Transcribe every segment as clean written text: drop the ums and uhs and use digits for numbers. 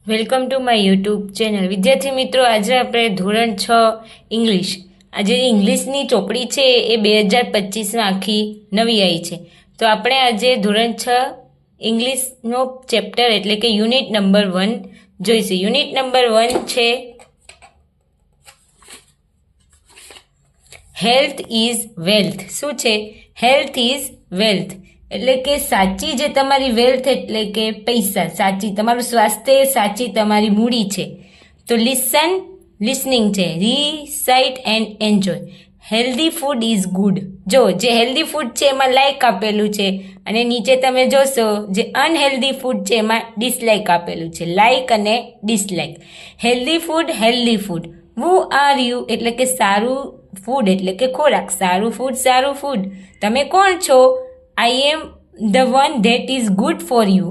Welcome to my YouTube channel. વિદ્યાર્થી મિત્રો, આજે આપણે ધોરણ 6 ઇંગ્લિશ, આજે ઇંગ્લિશની ચોપડી છે એ 2025માં આખી નવી આવી છે. તો આપણે આજે ધોરણ 6 ઇંગ્લિશનો ચેપ્ટર એટલે કે યુનિટ નંબર 1 જોઈશું. યુનિટ નંબર 1 છે હેલ્થ ઇઝ વેલ્થ. શું છે? હેલ્થ ઇઝ વેલ્થ એટલે કે સાચી જે તમારી વેલ્થ એટલે કે પૈસા, સાચી તમારું સ્વાસ્થ્ય, સાચી તમારી મૂડી છે. તો લિસનિંગ છે, recite and enjoy. Healthy food is good. જો જે હેલ્ધી ફૂડ છે એમાં લાઇક આપેલું છે અને નીચે તમે જોશો જે અનહેલ્ધી ફૂડ છે એમાં ડિસલાઇક આપેલું છે. લાઇક અને dislike. Healthy food. Who are you એટલે કે સારું ફૂડ એટલે કે ખોરાક. સારું ફૂડ. તમે કોણ છો? I am the one that is good for you.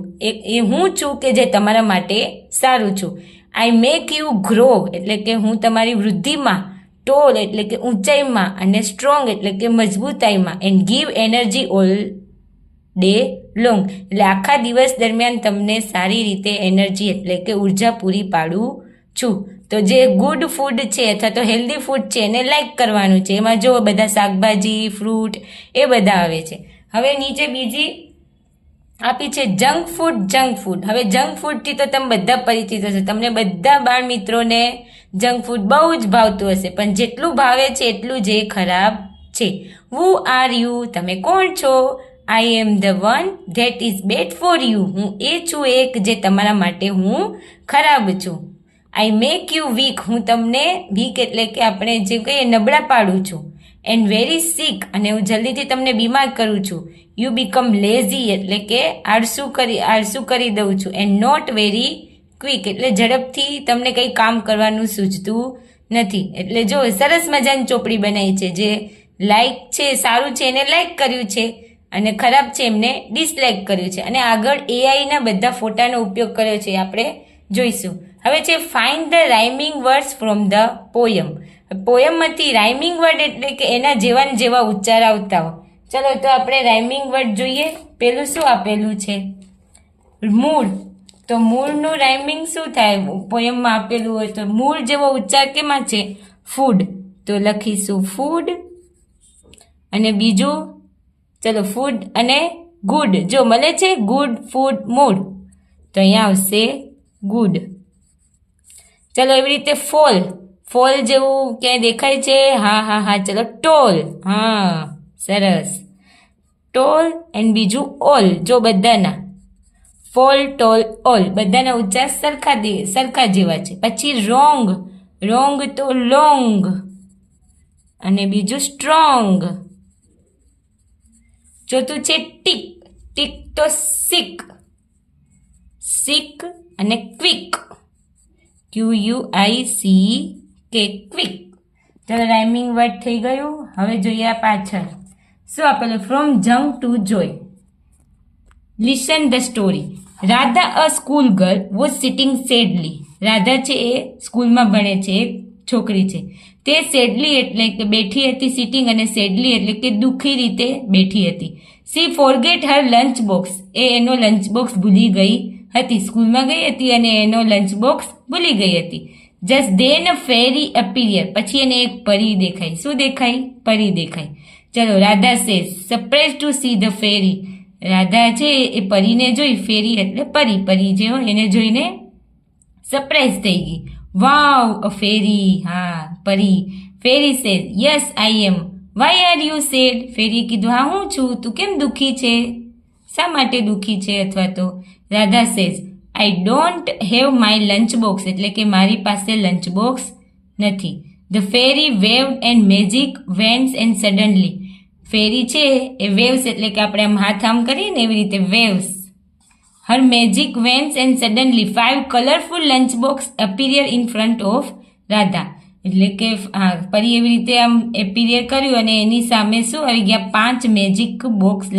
એ હું છું કે જે તમારા માટે સારું છું. આઈ મેક યુ ગ્રો એટલે કે હું તમારી વૃદ્ધિમાં, ટોલ એટલે કે ઊંચાઈમાં અને સ્ટ્રોંગ એટલે કે મજબૂતાઈમાં, and give energy all day long એટલે આખા દિવસ દરમિયાન તમને સારી રીતે એનર્જી એટલે કે ઉર્જા પૂરી પાડું છું. તો જે ગુડ ફૂડ છે અથવા તો હેલ્ધી ફૂડ છે એને લાઇક કરવાનું છે. એમાં જો બધા શાકભાજી, ફ્રૂટ એ બધા આવે છે. હવે નીચે બીજી આપી છે જંક ફૂડ. હવે જંક ફૂડથી તો તમે બધા પરિચિત હશો. તમને બધા બાળ મિત્રોને જંક ફૂડ બહુ જ ભાવતું હશે, પણ જેટલું ભાવે છે એટલું જ એ ખરાબ છે. હુ આર યુ તમે કોણ છો? I am the one that is bad for you. હું એ છું એક જે તમારા માટે હું ખરાબ છું. I make you weak. હું તમને વીક એટલે કે આપણે જે કહીએ નબળા પાડું છું. એન્ડ વેરી સિક અને હું જલ્દીથી તમને બીમાર કરું છું. યુ બીકમ લેઝી એટલે કે આળસુ કરી દઉં છું. એન્ડ નોટ વેરી ક્વિક એટલે ઝડપથી તમને કંઈ કામ કરવાનું સૂઝતું નથી. એટલે જો સરસ મજાની ચોપડી બનાવી છે. જે લાઇક છે, સારું છે એને લાઇક કર્યું છે અને ખરાબ છે એમને ડિસલાઇક કર્યું છે. અને આગળ એઆઈના બધા ફોટાનો ઉપયોગ કર્યો છે આપણે જોઈશું. હવે છે find the rhyming words from the poem. પોયમમાંથી રાઇમિંગ વર્ડ એટલે કે એના જેવા ઉચ્ચાર આવતા હોય. ચલો તો આપણે રાઇમિંગ વર્ડ જોઈએ. પેલું શું આપેલું છે? મૂળ. તો મૂળનું રાઇમિંગ શું થાય? પોયમમાં આપેલું હોય તો મૂળ જેવો ઉચ્ચાર કેમાં છે? ફૂડ. તો લખીશું ફૂડ. અને બીજું ચલો ફૂડ અને ગુડ. જો મળે છે ગુડ ફૂડ મૂળ તો અહીંયા આવશે ગુડ. ચલો એવી રીતે ફોલ જેવું ક્યાંય દેખાય છે? હા. ચલો ટોલ. હા સરસ. ટોલ એન્ડ બીજું ઓલ. જો બધાના ફોલ, ટોલ, ઓલ બધાના ઉચ્ચાર સરખા જેવા છે. પછી રોંગ તો લોંગ અને બીજું સ્ટ્રોંગ. ચોથું છે ટીક તો સિક અને ક્વિક. QUICK quick. ચાલો રાઇમિંગ વર્ડ થઈ ગયું. હવે જોઈએ આ પાછળ શું આપેલું? From junk to joy. Listen the story. Radha a school girl was sitting sadly. Radha છે એ સ્કૂલમાં ભણે છે, એક છોકરી છે. તે સેડલી એટલે કે બેઠી હતી, સિટિંગ, અને સેડલી એટલે કે દુઃખી રીતે બેઠી હતી. સી ફોરગેટ હર લંચ બોક્સ. એનો લંચ બોક્સ ભૂલી ગઈ હતી. સ્કૂલમાં ગઈ હતી અને એનો લંચ બોક્સ ભૂલી ગઈ હતી. જસ્ટ ધેન અ ફેરી અપીયર. પછી એને એક પરી દેખાય. શું દેખાય? પરી દેખાય. ચલો Radha says surprise to see the fairy. Radha છે એ પરીને જોઈ. ફેરી એટલે પરી જે હોય એને જોઈને સરપ્રાઇઝ થઈ ગઈ. વાવ અ ફેરી. હા પરી. Fairy says yes I am. Why are you sad. Fairy કીધું હા હું છું. તું કેમ દુઃખી છે? શા માટે દુઃખી છે? અથવા તો Radha says I don't have my lunch box એટલે કે મારી પાસે લંચ બોક્સ નથી. The fairy waved and magic wands and suddenly. Fairy છે એ વેવ્સ એટલે કે આપણે આમ હાથ આમ કરીએ ને એવી રીતે waves. Her magic wands and suddenly 5 colourful lunch box appeared in front of Radha. એટલે કે પરી એવી રીતે આમ એપિરિયર કર્યું અને એની સામે શું આવી ગયા? 5 મેજિક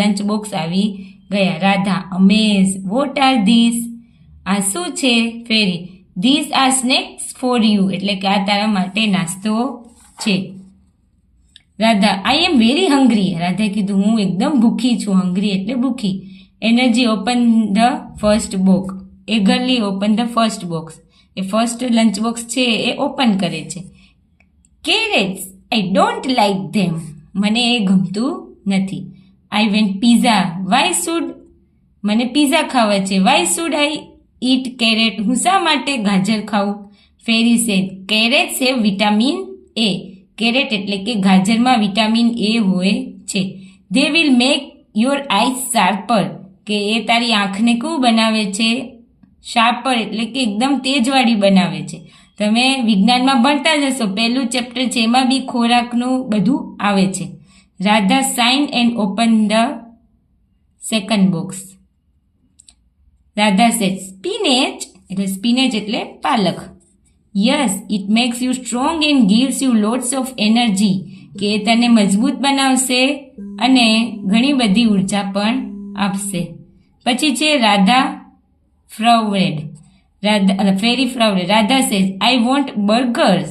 લંચ બોક્સ આવી ગયા. Radha amaze. What are this? આ શું છે? Fairy this are snacks for you એટલે કે આ તારા માટે નાસ્તો છે. Radha I am very hungry. રાધાએ કીધું હું એકદમ ભૂખી છું. હંગ્રી એટલે ભૂખી. Energy open the first book. eagerly open the first box. એ ફર્સ્ટ લંચ બોક્સ છે એ ઓપન કરે છે. Carrots, I don't like them. મને એ ગમતું નથી. I want pizza. Why should મને પિઝા ખાવા છે. Why should I eat carrot? હું શા માટે ગાજર ખાવું? Fairy said, carrots have vitamin A. Carrot એટલે કે ગાજરમાં વિટામિન એ હોય છે. They will make your eyes sharper. કે એ તારી આંખને કેવું બનાવે છે? શાર્પર એટલે કે એકદમ તેજવાળી બનાવે છે. તમે વિજ્ઞાનમાં ભણતા જ હશો, પહેલું ચેપ્ટર છે એમાં બી ખોરાકનું બધું આવે છે. Radha sign and open the second box. Radha said spinach એટલે સ્પિનેચ એટલે પાલક. Yes, it makes you strong and gives you lots of energy. કે તને મજબૂત બનાવશે અને ઘણી બધી ઉર્જા પણ આપશે. પછી છે Radha frowned. Fairy frowned. Radha says I want burgers.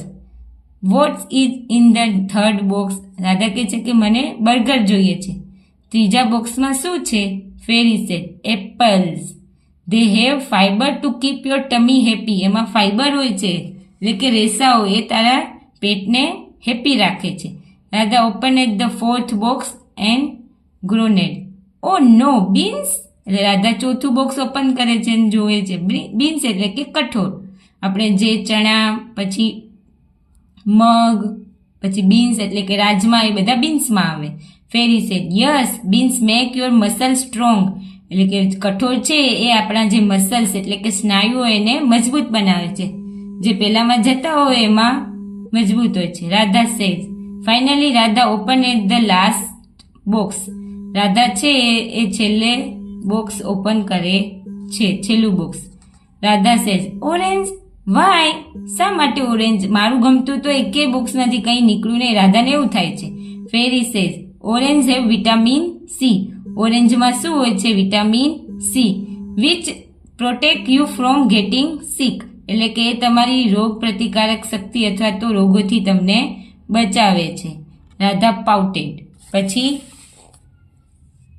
What is in the third box? Radha કહે છે કે મને બર્ગર જોઈએ છે. ત્રીજા બોક્સમાં શું છે? Fairy says apples. They have fibre to keep your tummy happy. એમાં ફાઈબર હોય છે એટલે કે રેસાઓ, એ તારા પેટને હેપી રાખે છે. Radha open at the fourth box and groaned. Oh no, beans. એટલે રાધા ચોથું બોક્સ ઓપન કરે છે અને જોવે છે. બીન્સ એટલે કે કઠોળ. આપણે જે ચણા, પછી મગ, પછી બીન્સ એટલે કે રાજમા, એ બધા બીન્સમાં આવે. Fairy said yes, beans make your muscle strong. એટલે કે કઠોળ છે એ આપણા જે મસલ્સ એટલે કે સ્નાયુઓ એને મજબૂત બનાવે છે. જે પહેલામાં જતા હોય એમાં મજબૂત હોય છે. Radha says finally Radha open at the last box. Radha છે એ છેલ્લે બોક્સ ઓપન કરે છે, છેલ્લું box. Radha says orange. Why? શા માટે ઓરેન્જ? મારું ગમતું તો એકેય બોક્સ નથી, કંઈ નીકળ્યું નહીં. રાધાને એવું થાય છે. Fairy says orange have vitamin C. ઓરેન્જમાં શું હોય છે? Vitamin C. Which protect you from getting sick. એટલે કે એ તમારી રોગ પ્રતિકારક શક્તિ અથવા તો રોગોથી તમને બચાવે છે. રાધા પાઉટેડ. પછી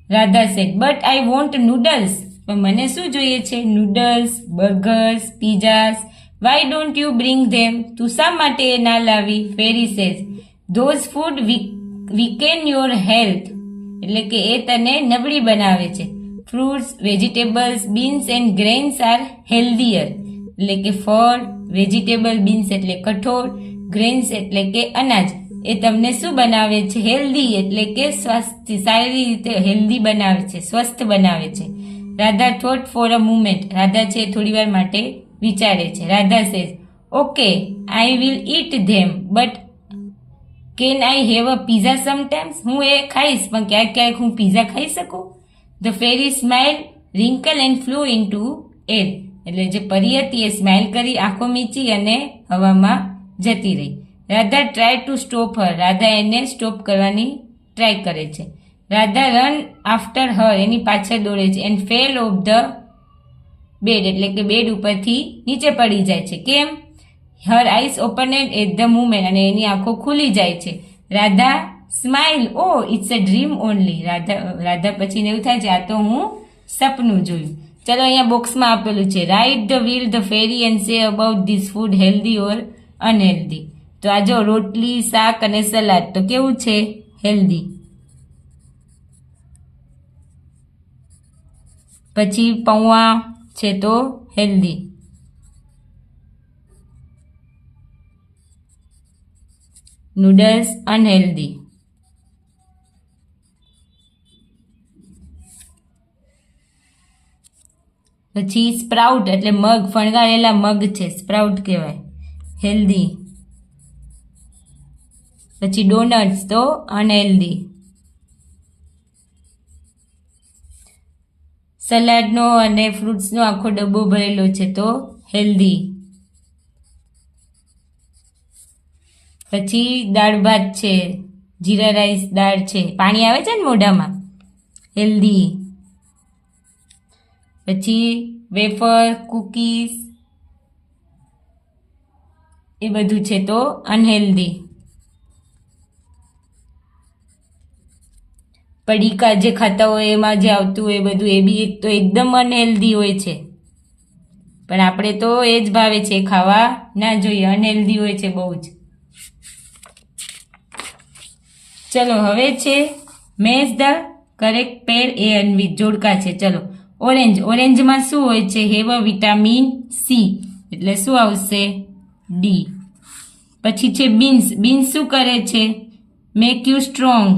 Radha said but I want noodles. પણ મને શું જોઈએ છે? Noodles, burgers, pizzas. Why don't you bring them? તું શા માટે એ ના લાવી? Fairy says those food weaken your health. એટલે કે એ તને નબળી બનાવે છે. Fruits, vegetables, beans and grains are healthier. એટલે કે ફળ, વેજીટેબલ, બીન્સ એટલે કઠોળ, ગ્રેન્સ એટલે કે અનાજ, એ તમને શું બનાવે છે? હેલ્ધી એટલે કે સ્વાસ્થ્ય, સારી રીતે હેલ્ધી બનાવે છે, સ્વસ્થ બનાવે છે. Radha thought for a moment. Radha છે થોડી વાર માટે વિચારે છે. Radha says okay, I will eat them but can I have a pizza sometimes? હું એ ખાઈશ પણ ક્યાંક ક્યાંક હું પીઝા ખાઈ શકું? The fairy smile, wrinkle and flew into air. એટલે જે પરી હતી એ સ્માઇલ કરી, આંખો મીચી અને હવામાં જતી રહી. Radha try to stop her. Radha એને સ્ટોપ કરવાની ટ્રાય કરે છે. Radha run after her. એની પાછળ દોડે છે. And fell of the bed. એટલે કે બેડ ઉપરથી નીચે પડી જાય છે. કેમ? Her eyes opened at the moment. અને એની આંખો ખુલી જાય છે. Radha smile, oh it's a dream only. Radha પછી એવું થાય છે આ તો હું સપનું જોયું. ચલો અહીંયા બોક્સમાં આપેલું છે write the wheel the fairy and say about this food healthy or unhealthy. તો આ જો રોટલી, શાક અને સલાડ તો કેવું છે? હેલ્ધી. પછી પૌવા છે તો હેલ્ધી. Noodles unhealthy. પછી સ્પ્રાઉટ એટલે મગ, ફણગાવેલા મગ છે, સ્પ્રાઉટ કહેવાય, હેલ્ધી. પછી ડોનટ્સ તો અનહેલ્ધી. સલાડનો અને ફ્રૂટ્સનો આખો ડબ્બો ભરેલો છે તો હેલ્ધી. પછી દાળ ભાત છે, જીરા રાઈસ દાળ છે, પાણી આવે છે ને મોઢામાં, હેલ્ધી. પછી વેફર, કૂકીઝ એ બધું છે તો અનહેલ્ધી. પડીકા જે ખાતા હોય એમાં જે આવતું હોય એ બધું એ બી તો એકદમ અનહેલ્ધી હોય છે. પણ આપણે તો એ જ ભાવે છે, ખાવા ના જોઈએ, અનહેલ્ધી હોય છે બહુ જ. ચલો હવે છે match the correct pair A and with, જોડકા છે. ચલો ઓરેન્જ, ઓરેન્જમાં શું હોય છે? હેવ અ વિટામિન સી, એટલે શું આવશે? ડી. પછી છે બીન્સ, બીન્સ શું કરે છે? મેક યુ સ્ટ્રોંગ,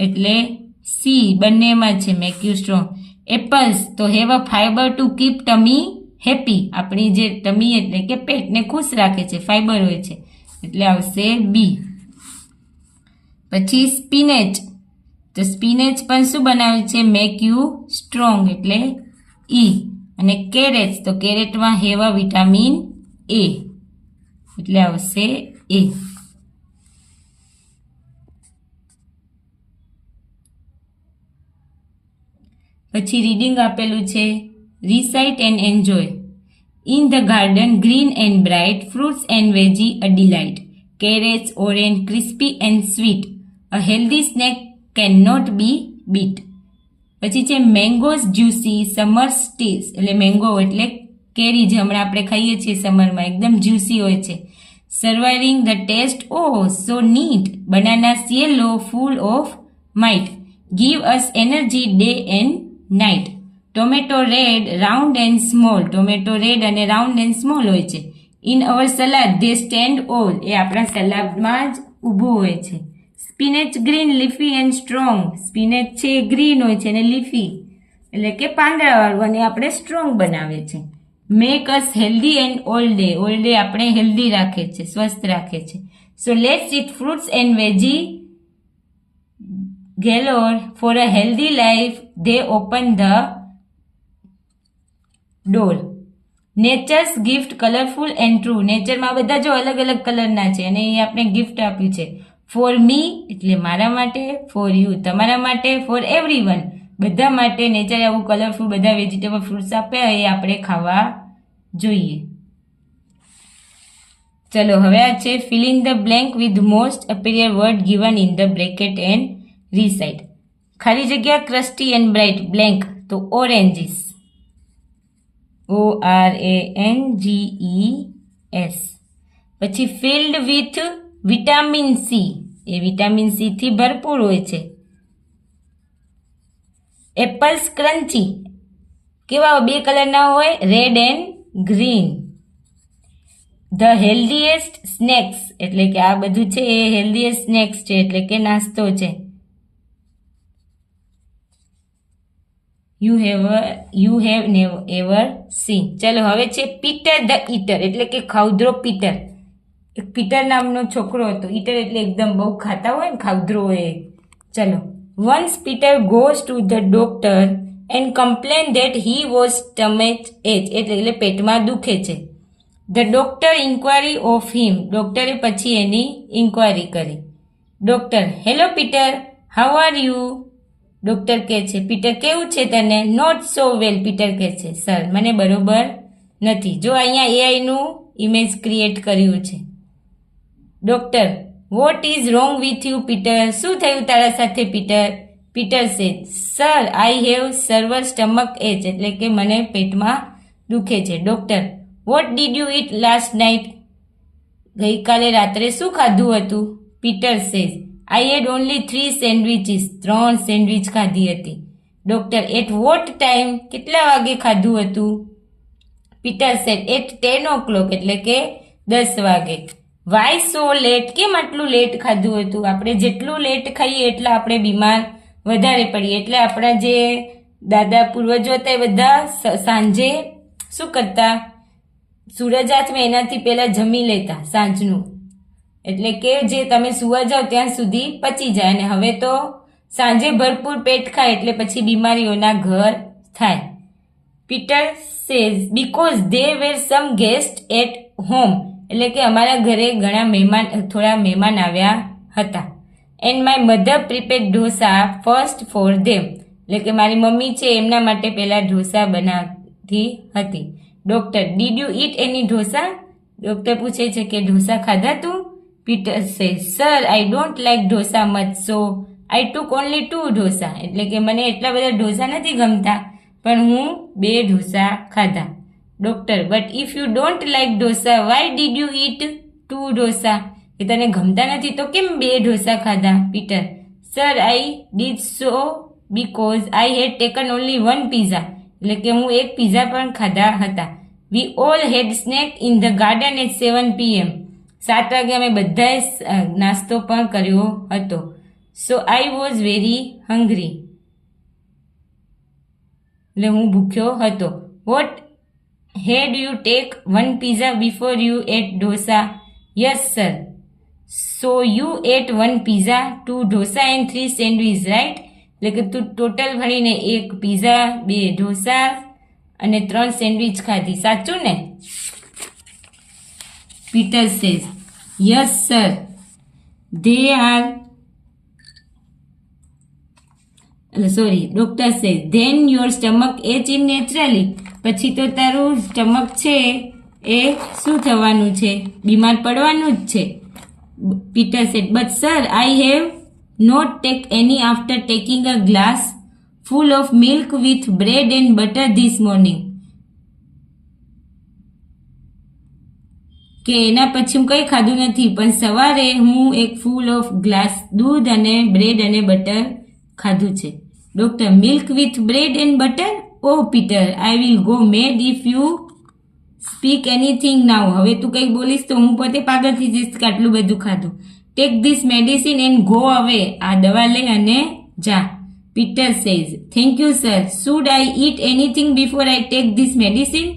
એટલે સી. બંનેમાં છે મેક યુ સ્ટ્રોંગ. એપલ્સ તો have a fibre to keep ટમી happy, આપણી જે ટમી એટલે કે પેટને ખુશ રાખે છે, ફાઈબર હોય છે, એટલે આવશે બી. પછી સ્પિનેચ, તો સ્પિનેચ પણ શું બનાવે છે? મેક યુ સ્ટ્રોંગ, એટલે ઈ. અને કેરેટ, તો કેરેટમાં હેવ અ વિટામિન એ, એટલે આવશે એ. પછી રીડિંગ આપેલું છે, recite and enjoy. In the garden green and bright, fruits and veggie a delight, carrots, orange, crispy and sweet, a healthy snack cannot be beat. પછી છે mangoes juicy, summer સ્ટીસ, એટલે mango એટલે કેરી જે હમણાં આપણે ખાઈએ છીએ સમરમાં, એકદમ જ્યુસી હોય છે. Surviving the test, oh so neat, bananas yellow, full of might, give us energy day and night. Tomato red, round and small, tomato red અને રાઉન્ડ એન્ડ સ્મોલ હોય છે. In our salad they stand all, એ આપણા સલાડમાં જ ઊભું હોય છે. Spinach green, leafy and strong, spinach છે ગ્રીન હોય છે અને લીફી એટલે કે પાંદડાવાળું, અને આપણે સ્ટ્રોંગ બનાવે છે. Make us healthy and all day આપણે હેલ્ધી રાખે છે, સ્વસ્થ રાખે છે. So let's eat fruits and veggie galore for a healthy life, they open the door. Nature's gift colourful and true, નેચરમાં બધા જો અલગ અલગ કલરના છે અને એ આપણે ગિફ્ટ આપ્યું છે. ફોર મી એટલે મારા માટે, ફોર યુ તમારા માટે, ફોર એવરીવન બધા માટે નેચરે આવું કલરફુલ બધા વેજીટેબલ ફ્રૂટ્સ આપ્યા, એ આપણે ખાવા જોઈએ. ચલો હવે આ છે fill in the blank with most અપિરિયર word given in the bracket and recite. ખાલી જગ્યા ક્રસ્ટી એન્ડ બ્રાઇટ, બ્લેન્ક તો ઓરેન્જીસ, ORANGES. પછી ફિલ્ડ વિથ વિટામિન સી, એ વિટામિન સી થી ભરપૂર હોય છે. એપલ્સ ક્રન્ચી, કેવા બે કલરના હોય? Red and green. The healthiest snacks, એટલે કે આ બધું છે એ હેલ્ધીએસ્ટ સ્નેક્સ છે, એટલે કે નાસ્તો છે. You have never ever scene. ચલો હવે છે પીટર ધ ઈટર, એટલે કે ખાઉધરો પીટર. એક પીટર નામનો છોકરો હતો, ઈટર એટલે એકદમ બહુ ખાતા હોય ને, ખાઉધરો હોય. ચલો, once Peter goes to the doctor and complain that he was stomach ache, એટલે પેટમાં દુખે છે. The doctor inquiry of him, ડોક્ટરે પછી એની ઇન્ક્વાયરી કરી. Doctor, hello Peter, how are you? Doctor કહે છે, પીટર કેવું છે તને? નોટ સો વેલ, પીટર કહે છે, સર મને બરોબર નથી. જો અહીંયા એઆઈનું ઇમેજ ક્રિએટ કર્યું છે. Doctor, what is wrong with you Peter? શું થયું તારા સાથે Peter? Peter says, sir I have severe stomach ache, એટલે કે મને પેટમાં દુખે છે. Doctor, what did you eat last night? ગઈકાલે રાત્રે શું ખાધું હતું? Peter says, I had only 3 sandwiches, 3 sandwich ખાધી હતી. Doctor, at what time? કેટલા વાગે ખાધું હતું? પીટર સેડ, એટ 10 o'clock, એટલે કે 10 વાગે. Why so late? કેમ આટલું લેટ ખાધું હતું? આપણે જેટલું લેટ ખાઈએ એટલા આપણે બીમાર વધારે પડીએ. એટલે આપણા જે દાદા પૂર્વજો હતા એ બધા સાંજે શું કરતા? સૂરજ આથમે એનાથી પહેલા જમી લેતા સાંજનું, એટલે કે જે તમે સુવા જાઓ ત્યાં સુધી પચી જાય. અને હવે તો સાંજે ભરપૂર પેટ ખાય એટલે પછી બીમારીઓના ઘર થાય. Peter says, because they were some guests at home, એટલે કે અમારા ઘરે થોડા મહેમાન આવ્યા હતા. And my mother prepared dosa first for them, એટલે કે મારી મમ્મી છે એમના માટે પહેલા ઢોસા બનાવતી હતી. Doctor, did you it any dosa? Doctor પૂછે છે કે ઢોસા ખાધા તું? Peter says, sir I don't like dosa much, so I took only 2 dosa, એટલે કે મને એટલા બધા ઢોસા નથી ગમતા પણ હું 2 ઢોસા ખાધા. Doctor but if you don't like dosa why did you eat 2 dosa? એ તને ગમતા નથી તો કેમ 2 ઢોસા ખાધા? Peter sir I did so because I had taken only 1 pizza. એટલે કે હું 1 પીઝા પણ ખાધા હતા. We all had snack in the garden at 7 PM. 7 વાગે અમે બધાએ નાસ્તો પણ કર્યો હતો. સો આઈ વોઝ વેરી હંગ્રી. એટલે હું ભૂખ્યો હતો. Vote head you take 1 pizza before you ate dosa? Yes sir. So you ate 1 pizza, 2 dosa and 3 sandwich, right? એટલે કે તું ટોટલ ગણીને 1 પીઝા, 2 ઢોસા અને 3 સેન્ડવિચ ખાધી, સાચું ને? Peter says yes sir they are doctor says then your stomach ache in naturally. પછી તો તારું સ્ટમક છે એ શું થવાનું છે? બીમાર પડવાનું જ છે. Peter said but sir I have not take any after taking a glass full of milk with bread and butter this morning. કે એના પછી હું કંઈ ખાધું નથી, પણ સવારે હું એક ફૂલ ઓફ ગ્લાસ દૂધ અને બ્રેડ અને બટર ખાધું છે. Doctor milk with bread and butter? Oh Peter I will go mad if you speak anything now. હવે તું કંઈક બોલીશ તો હું પોતે પાગલ થઈ જઈશ કે આટલું બધું ખાધું. Take this medicine and go away. આ દવા લઈ અને જા. Peter says thank you sir. Should I eat anything before I take this medicine?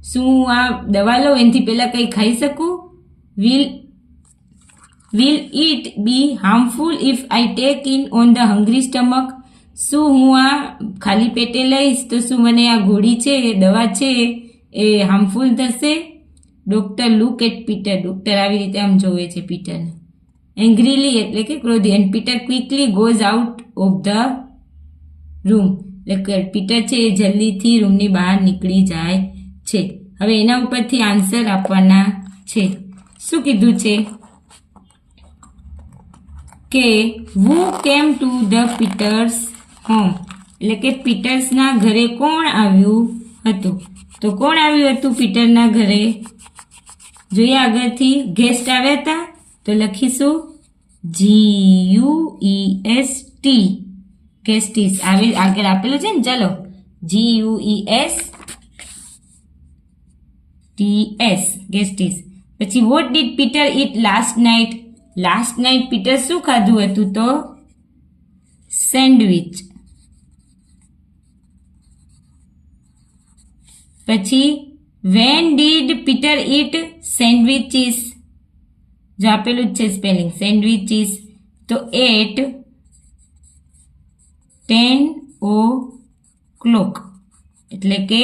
શું આ દવા લઉં એનાથી પહેલાં કંઈ ખાઈ શકું? Will it be harmful if I take in on the hungry stomach? શું હું આ ખાલી પેટે લઈશ તો શું મને આ ગોળી છે, દવા છે એ હાર્મફુલ થશે? Doctor look at Peter. Doctor આવી રીતે આમ જોવે છે પીટરને એંગ્રીલી, એટલે કે ક્રોધી. And Peter quickly goes out of the room. એટલે પીટર છે એ જલ્દીથી રૂમની બહાર નીકળી જાય છે. હવે એના ઉપરથી આન્સર આપવાના છે. શું કીધું છે કે who came to the Peters home? એટલે કે પીટર્સના ઘરે કોણ આવ્યું હતું? તો કોણ આવ્યું હતું પીટરના ઘરે? જોઈએ આગળથી ગેસ્ટ આવ્યા હતા તો લખીશું GUEST. ગેસ્ટીસ આગળ આપેલું છે ને, ચલો GUESTS ગેસ્ટીસ. પછી what did Peter eat last night? Last night Peter શું ખાધું હતું? તો સેન્ડવિચ. પછી when did Peter eat sandwiches? જો આપેલું જ છે સ્પેલિંગ સેન્ડવિચીસ, તો એટ 10 o'clock. એટલે કે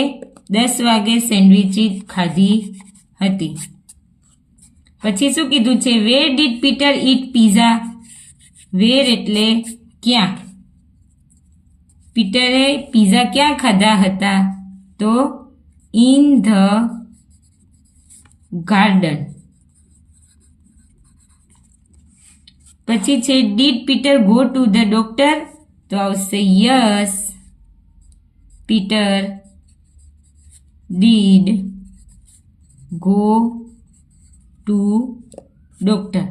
10 વાગે સેન્ડવિચીસ ખાધી હતી. પછી શું કીધું છે? Where did Peter eat pizza? Where એટલે ક્યાં? પીટરે પીઝા ક્યાં ખાધા હતા? તો ઇન ધ ગાર્ડન. પછી છે did Peter go to the doctor? તો આવશે yes Peter did go to doctor.